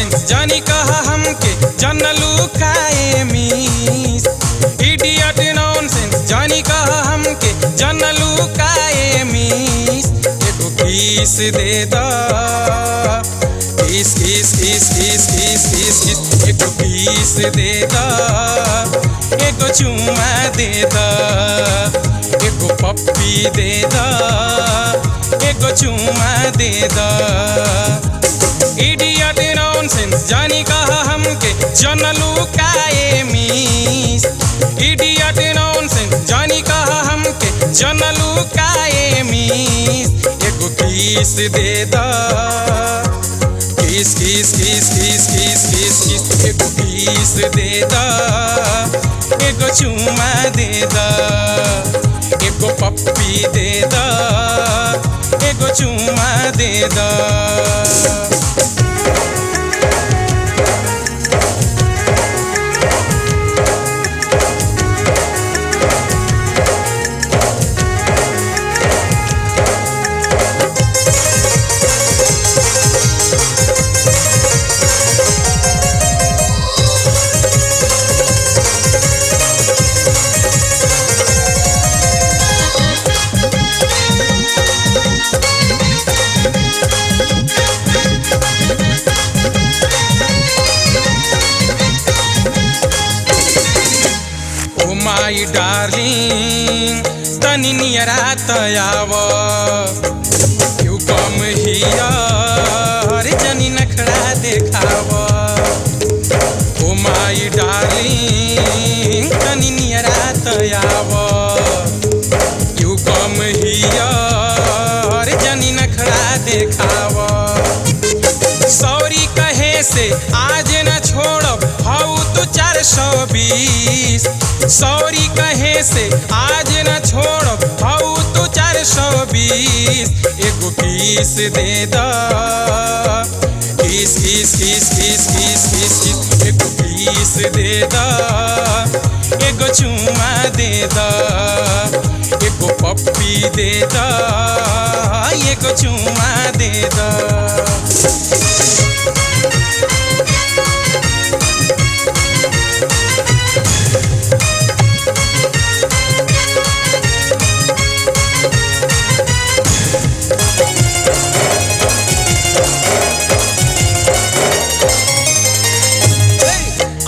Sense जानी कहा हमके जनलू काए मीस। इडियट नॉनसेंस जानी कहा हमके जनलू काए मीस। एगो किस दे दा किस किस किस किस किस किस किस। एगो किस दे दा एगो चुमा दे दा एगो पप्पी दे दा एगो चुमा दे दा। इडियट नॉनसेंस जानी कहा हमके जनलू काए मीस। इडियट नॉनसेंस जानी कहा हमके जनलू काए मीस। एगो किस दे दा किस किस किस किस किस किस किस। एगो किस दे दा एगो चुमा दे दा एगो पप्पी दे दा एगो चुमा दे दा। माई डार्लिंग तनी नियरा तयाव क्यों कम हिया रे जनी नखरा देखाव। ओ माई डार्लिंग तनी नियरा तयाव क्यों कम हिया रे जनी नखरा देखाव। सॉरी कहे से आज न छोड़ब हाउ तो 420। सॉरी कहे से आज न छोड़ब हाउ तो 420। एगो किस दे दा किस किस किस किस किस किस किस। एगो किस दे दा एगो चुमा दे दा एगो पप्पी दे दा एगो चुमा दे दा।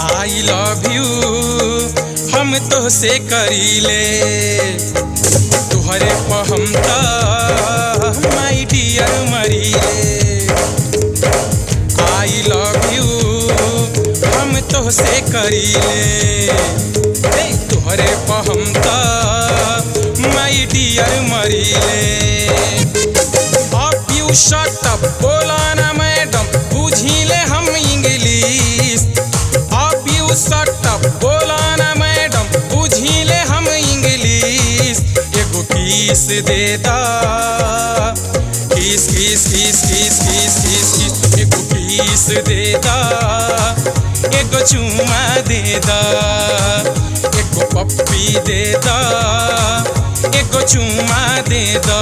आई लव यू हम तो से करीले तुहरे पर हम तो माई डियर मरीले। आई लव यू हम तो से करीले तुहरे पर हम तो माई डियर मरीले। अब यू शट अप बोला ना मैडम बुझिले हम इंग्लिश। शट अप बोला ना मैडम बुझिले हम इंग्लिश। एगो किस दे दा किस किस किस किस किस किस किस। एगो किस दे दा एगो चुमा दे दा एगो पप्पी दे दा एगो चुमा दे दा।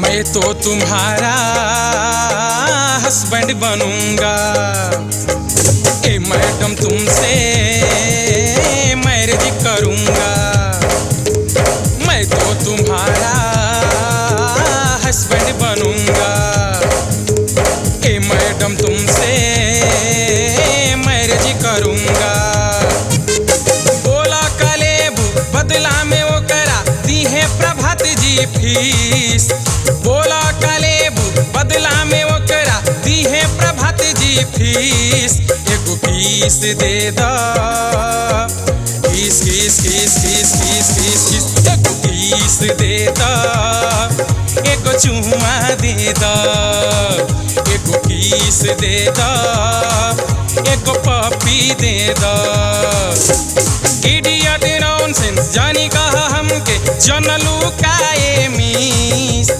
मैं तो तुम्हारा हस्बैंड बनूंगा। ए मैडम तुमसे मैरिज करूंगा। मैं तो तुम्हारा हस्बैंड बनूंगा। ए मैडम तुमसे मैरिज करूंगा। बोला कलेबू बदला में वो करा दी है प्रभात जी फीस। बोला कलेबू बदला में वो करा दी है प्रभात जी फीस। एगो किस दे दा किस किस किस किस किस किस किस। एगो किस दे दा एगो चुम्मा दे दा एगो किस दे दा एगो पप्पी दे दा इडियट नॉनसेंस जानी कहा हमके जनलू काए मिस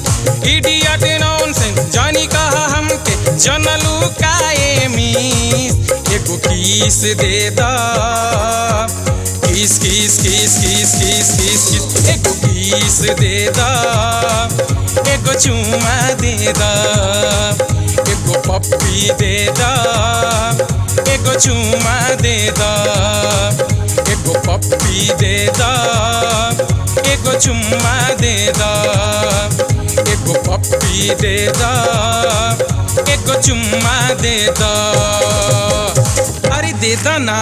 इडियट नॉनसेंस जानी कहा हमके जनलू काए मिस एगो किस दे दा किस किस किस किस किस किस किस एगो किस दे दा एगो चुम्मा दे दा एगो पप्पी दे दा एगो चुम्मा दे दा एगो पप्पी दे दा एगो चुम्मा दे दा एगो पप्पी दे दा एगो चुम्मा दे दा अरे दे दा ना।